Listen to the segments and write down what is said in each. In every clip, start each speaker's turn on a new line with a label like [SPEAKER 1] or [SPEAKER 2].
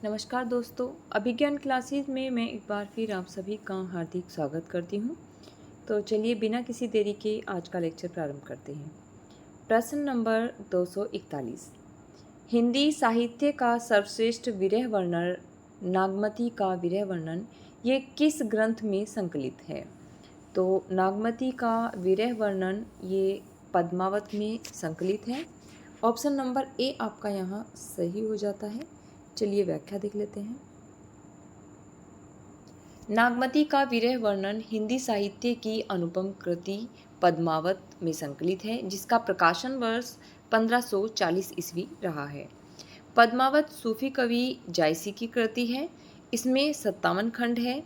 [SPEAKER 1] नमस्कार दोस्तों, अभिज्ञान क्लासेस में मैं एक बार फिर आप सभी का हार्दिक स्वागत करती हूँ। तो चलिए बिना किसी देरी के आज का लेक्चर प्रारंभ करते हैं। प्रश्न नंबर 241। हिंदी साहित्य का सर्वश्रेष्ठ विरह वर्णन नागमती का विरह वर्णन ये किस ग्रंथ में संकलित है? तो नागमती का विरह वर्णन ये पद्मावत में संकलित है। ऑप्शन नंबर ए आपका यहाँ सही हो जाता है। चलिए व्याख्या देख लेते हैं। नागमती का विरह वर्णन हिंदी साहित्य की अनुपम कृति पद्मावत में संकलित है, जिसका प्रकाशन वर्ष 1540 ईस्वी रहा है। पद्मावत सूफी कवि जायसी की कृति है। इसमें 57 खंड है।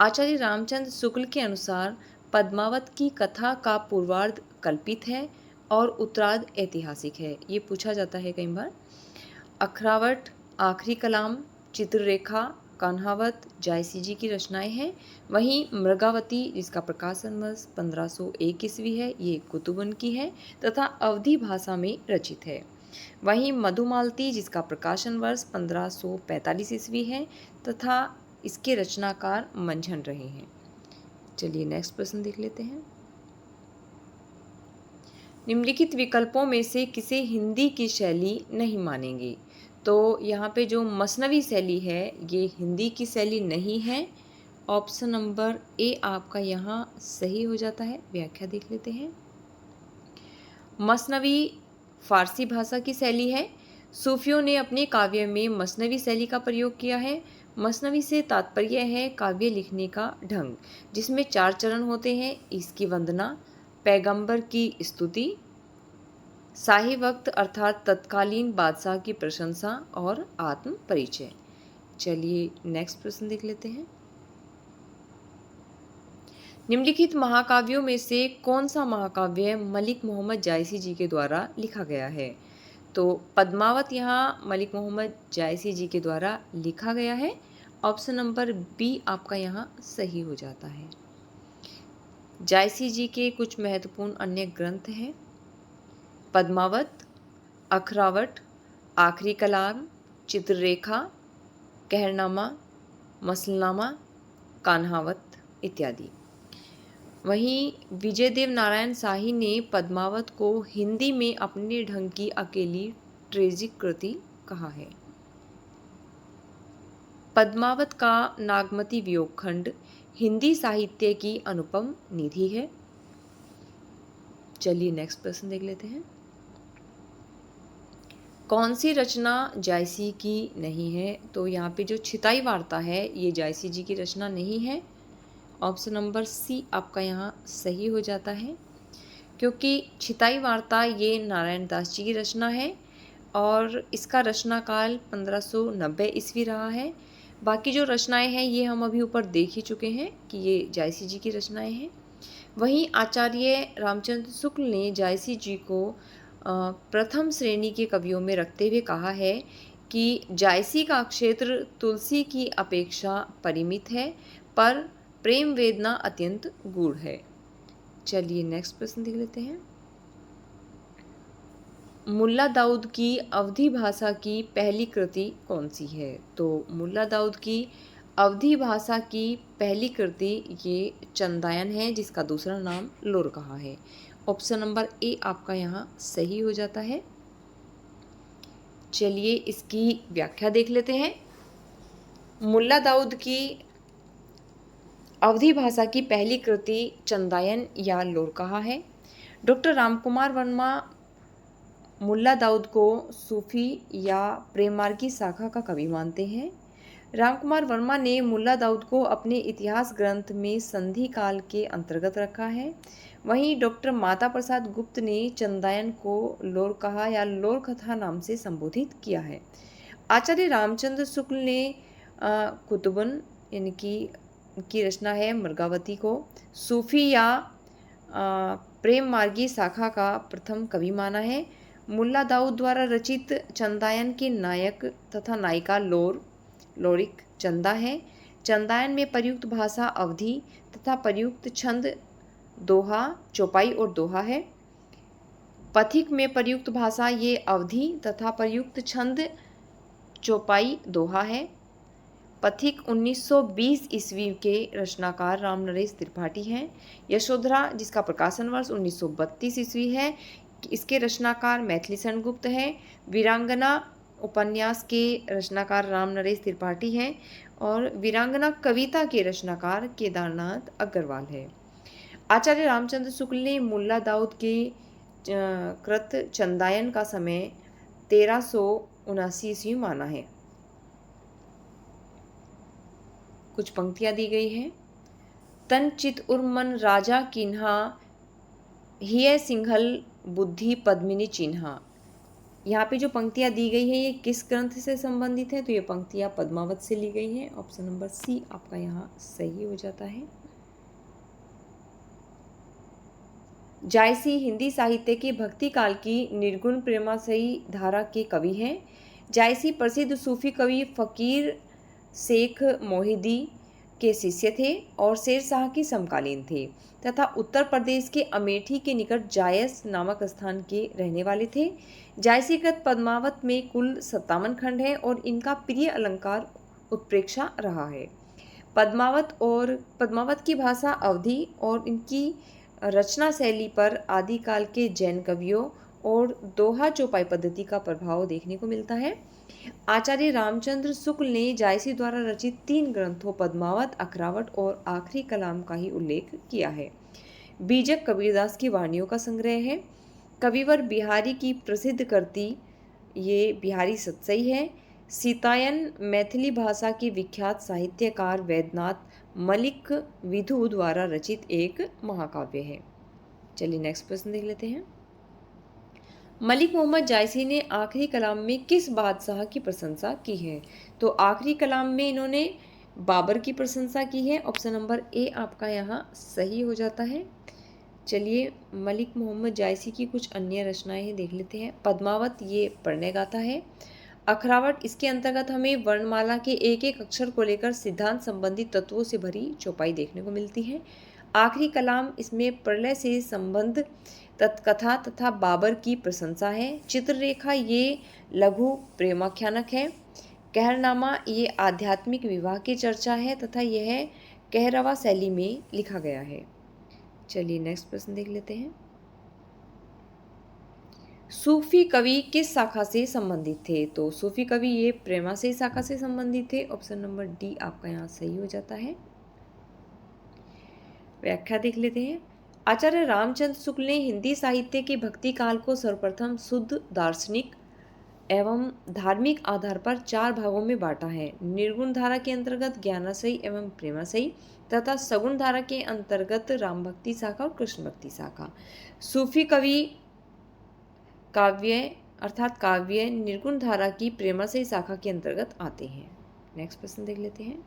[SPEAKER 1] आचार्य रामचंद्र शुक्ल के अनुसार पद्मावत की कथा का पूर्वार्ध कल्पित है और उत्तरार्ध ऐतिहासिक है। ये पूछा जाता है कई बार। अखरावट, आखिरी कलाम, चित्ररेखा, कान्हावत जायसी जी की रचनाएं हैं। वहीं मृगावती, जिसका प्रकाशन वर्ष 1501 ईस्वी है, ये कुतुबन की है तथा अवधी भाषा में रचित है। वहीं मधुमालती, जिसका प्रकाशन वर्ष 1545 ईस्वी है तथा इसके रचनाकार मंझन रहे हैं। चलिए नेक्स्ट प्रश्न देख लेते हैं। निम्नलिखित विकल्पों में से किसे हिंदी की शैली नहीं मानेंगे? तो यहाँ पे जो मसनवी शैली है ये हिंदी की शैली नहीं है। ऑप्शन नंबर ए आपका यहाँ सही हो जाता है। व्याख्या देख लेते हैं। मसनवी फारसी भाषा की शैली है। सूफियों ने अपने काव्य में मसनवी शैली का प्रयोग किया है। मसनवी से तात्पर्य है काव्य लिखने का ढंग, जिसमें 4 चरण होते हैं। इसकी वंदना, पैगंबर की स्तुति, शाही वक्त अर्थात तत्कालीन बादशाह की प्रशंसा और आत्म परिचय। चलिए नेक्स्ट प्रश्न देख लेते हैं। निम्नलिखित महाकाव्यों में से कौन सा महाकाव्य मलिक मोहम्मद जायसी जी के द्वारा लिखा गया है? तो पद्मावत यहाँ मलिक मोहम्मद जायसी जी के द्वारा लिखा गया है। ऑप्शन नंबर बी आपका यहाँ सही हो जाता है। जायसी जी के कुछ महत्वपूर्ण अन्य ग्रंथ हैं: पद्मावत, अखरावट, आखिरी कलाम, चित्ररेखा, कहरनामा, मसलनामा, कान्हावत इत्यादि। वहीं विजयदेव नारायण शाही ने पद्मावत को हिंदी में अपने ढंग की अकेली ट्रेजिक कृति कहा है। पद्मावत का नागमती वियोग खंड हिंदी साहित्य की अनुपम निधि है। चलिए नेक्स्ट प्रश्न देख लेते हैं। कौन सी रचना जायसी की नहीं है? तो यहाँ पे जो छिताई वार्ता है ये जायसी जी की रचना नहीं है। ऑप्शन नंबर सी आपका यहाँ सही हो जाता है, क्योंकि छिताई वार्ता ये नारायण दास जी की रचना है और इसका रचनाकाल 1590 ईस्वी रहा है। बाकी जो रचनाएं हैं ये हम अभी ऊपर देख ही चुके हैं कि ये जायसी जी की रचनाएं हैं। वहीं आचार्य रामचंद्र शुक्ल ने जायसी जी को प्रथम श्रेणी के कवियों में रखते हुए कहा है कि जायसी का क्षेत्र तुलसी की अपेक्षा परिमित है, पर प्रेम वेदना अत्यंत गूढ़ है। चलिए नेक्स्ट प्रश्न देख लेते हैं। मुल्ला दाऊद की अवधी भाषा की पहली कृति कौन सी है? तो मुल्ला दाऊद की अवधी भाषा की पहली कृति ये चंदायन है, जिसका दूसरा नाम लोरकहा है। ऑप्शन नंबर ए आपका यहाँ सही हो जाता है। चलिए इसकी व्याख्या देख लेते हैं। मुल्ला दाऊद की अवधी भाषा की पहली कृति चंदायन या लोरकहा है। डॉक्टर रामकुमार वर्मा मुल्ला दाऊद को सूफी या प्रेम मार्गी शाखा का कवि मानते हैं। रामकुमार वर्मा ने मुल्ला दाऊद को अपने इतिहास ग्रंथ में संधि काल के अंतर्गत रखा है। वहीं डॉक्टर माता प्रसाद गुप्त ने चंदायन को लोरकहा या लोरकथा नाम से संबोधित किया है। आचार्य रामचंद्र शुक्ल ने कुतुबन यानी की रचना है मृगावती को सूफी या प्रेम मार्गी शाखा का प्रथम कवि माना है। मुल्ला दाऊद द्वारा रचित चंदायन के नायक तथा नायिका लोरिक चंदा है। चंदायन में प्रयुक्त भाषा अवधी तथा प्रयुक्त छंद दोहा, चौपाई और दोहा है। पथिक में प्रयुक्त भाषा ये अवधी तथा प्रयुक्त छंद चौपाई दोहा है। पथिक 1920 ईस्वी के रचनाकार राम नरेश त्रिपाठी हैं। यशोधरा, जिसका प्रकाशन वर्ष 1932 ईस्वी है, इसके रचनाकार मैथिली सेनगुप्त हैं। वीरांगना उपन्यास के रचनाकार राम नरेश त्रिपाठी हैं और वीरांगना कविता के रचनाकार केदारनाथ अग्रवाल है। आचार्य रामचंद्र शुक्ल ने मुल्ला दाऊद के कृत चंदायन का समय 1379 ईस्वी माना है। कुछ पंक्तियां दी गई हैं। तन चित उर्मन राजा किन्हा, हिय सिंघल बुद्धि पद्मिनी चिन्हा। यहाँ पे जो पंक्तियां दी गई हैं ये किस ग्रंथ से संबंधित है? तो ये पंक्तियां पद्मावत से ली गई हैं। ऑप्शन नंबर सी आपका यहाँ सही हो जाता है। जायसी हिंदी साहित्य के भक्ति काल की निर्गुण प्रेमाशयी धारा के कवि हैं। जायसी प्रसिद्ध सूफी कवि फ़कीर शेख मोहिदी के शिष्य थे और शेर शाह के समकालीन थे तथा उत्तर प्रदेश के अमेठी के निकट जायस नामक स्थान के रहने वाले थे। जायसीकृत पद्मावत में कुल 57 खंड हैं और इनका प्रिय अलंकार उत्प्रेक्षा रहा है। पद्मावत की भाषा अवधी और इनकी रचना शैली पर आदिकाल के जैन कवियों और दोहा चौपाई पद्धति का प्रभाव देखने को मिलता है। आचार्य रामचंद्र शुक्ल ने जायसी द्वारा रचित 3 ग्रंथों पद्मावत, अखरावट और आखिरी कलाम का ही उल्लेख किया है। बीजक कबीरदास की वाणियों का संग्रह है। कविवर बिहारी की प्रसिद्ध कृति ये बिहारी सतसई है। सीतायन मैथिली भाषा के विख्यात साहित्यकार वैद्यनाथ मलिक विधु द्वारा रचित एक महाकाव्य है। चलिए नेक्स्ट प्रश्न देख लेते हैं। मलिक मोहम्मद जायसी ने आखिरी कलाम में किस बादशाह की प्रशंसा की है? तो आखिरी कलाम में इन्होंने बाबर की प्रशंसा की है। ऑप्शन नंबर ए आपका यहाँ सही हो जाता है। चलिए मलिक मोहम्मद जायसी की कुछ अन्य रचनाएं देख लेते हैं। पद्मावत ये प्रणय गाथा है। अखरावट इसके अंतर्गत हमें वर्णमाला के एक एक अक्षर को लेकर सिद्धांत संबंधी तत्वों से भरी चौपाई देखने को मिलती है। आखिरी कलाम इसमें प्रलय से संबंध तत्कथा तथा बाबर की प्रशंसा है। चित्ररेखा ये लघु प्रेमाख्यानक है। कहरनामा ये आध्यात्मिक विवाह की चर्चा है तथा यह कहरवा शैली में लिखा गया है। चलिए नेक्स्ट प्रश्न देख लेते हैं। सूफी कवि किस शाखा से संबंधित थे? तो सूफी कवि ये प्रेमाशयी शाखा से संबंधित थे। ऑप्शन नंबर डी आपका यहाँ सही हो जाता है। व्याख्या देख लेते हैं। आचार्य रामचंद्र शुक्ल ने हिंदी साहित्य के भक्ति काल को सर्वप्रथम शुद्ध दार्शनिक एवं धार्मिक आधार पर 4 भागों में बांटा है। निर्गुण धारा के अंतर्गत ज्ञानाशयी एवं प्रेमाशयी तथा सगुण धारा के अंतर्गत राम भक्ति शाखा और कृष्ण भक्ति शाखा। सूफी कवि काव्य अर्थात काव्य निर्गुण धारा की प्रेमाशयी शाखा के अंतर्गत आते हैं। नेक्स्ट प्रश्न देख लेते हैं।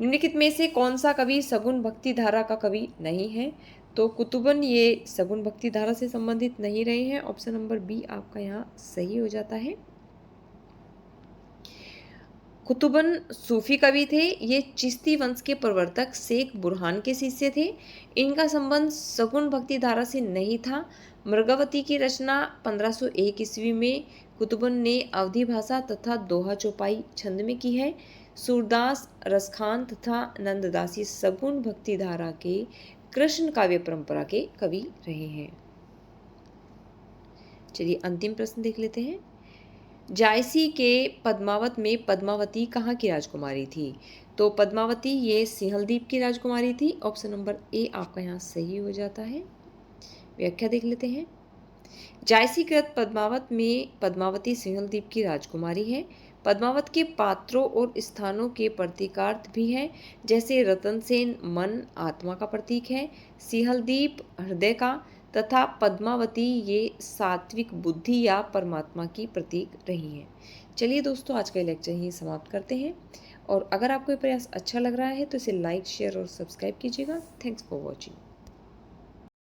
[SPEAKER 1] निम्नलिखित में से कौन सा कवि सगुण भक्ति धारा का कवि नहीं है? तो कुतुबन ये सगुण भक्ति धारा से संबंधित नहीं रहे हैं। ऑप्शन नंबर बी आपका यहाँ सही हो जाता है। कुतुबन सूफी कवि थे। ये चिश्ती वंश के प्रवर्तक शेख बुरहान के शिष्य थे। इनका संबंध सगुण भक्ति धारा से नहीं था। मृगावती की रचना 1501 ईस्वी में कुतुबन ने अवधी भाषा तथा दोहा चौपाई छंद में की है। सूरदास, रसखान तथा नंददासी सगुण भक्ति धारा के कृष्ण काव्य परंपरा के कवि रहे हैं। चलिए अंतिम प्रश्न देख लेते हैं। जायसी के पद्मावत में पद्मावती कहाँ की राजकुमारी थी? तो पद्मावती ये सिंहलदीप की राजकुमारी थी। ऑप्शन नंबर ए आपका यहाँ सही हो जाता है। व्याख्या देख लेते हैं। जायसी कृत पद्मावत में पद्मावती सिंहलदीप की राजकुमारी है। पद्मावत के पात्रों और स्थानों के प्रतीकार्थ भी हैं, जैसे रतनसेन मन आत्मा का प्रतीक है, सिंहलदीप हृदय का तथा पद्मावती ये सात्विक बुद्धि या परमात्मा की प्रतीक रही है। चलिए दोस्तों आज का लेक्चर यहीं समाप्त करते हैं और अगर आपको ये प्रयास अच्छा लग रहा है तो इसे लाइक, शेयर और सब्सक्राइब कीजिएगा। Thanks for watching.